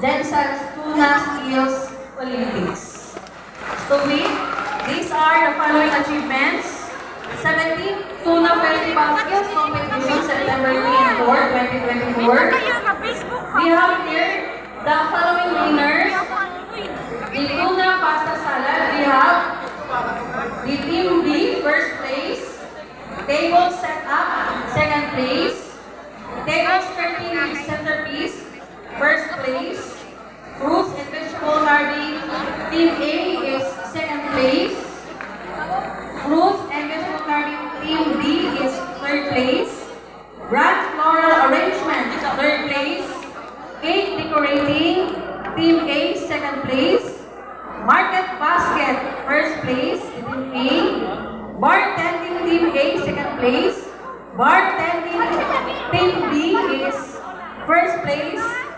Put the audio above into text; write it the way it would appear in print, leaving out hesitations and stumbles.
Jensen's Tuna Skills Olympics. To win, these are the following achievements. 17th Tuna Festival Skills Competition, September 3 and 4, 2024. We have here the following winners. The Tuna Pasta Salad, we have the Team B, first place. Table Set Up, second place. Table Skirting Centerpiece, first place. Fruits and Vegetable Carving, Team A is second place. Fruits and Vegetable Carving, Team B is third place. Brand Floral Arrangement, third place. Cake Decorating, Team A, second place. Market Basket, first place, Team A. Bartending, Team A, second place. Bartending, Team B is first place.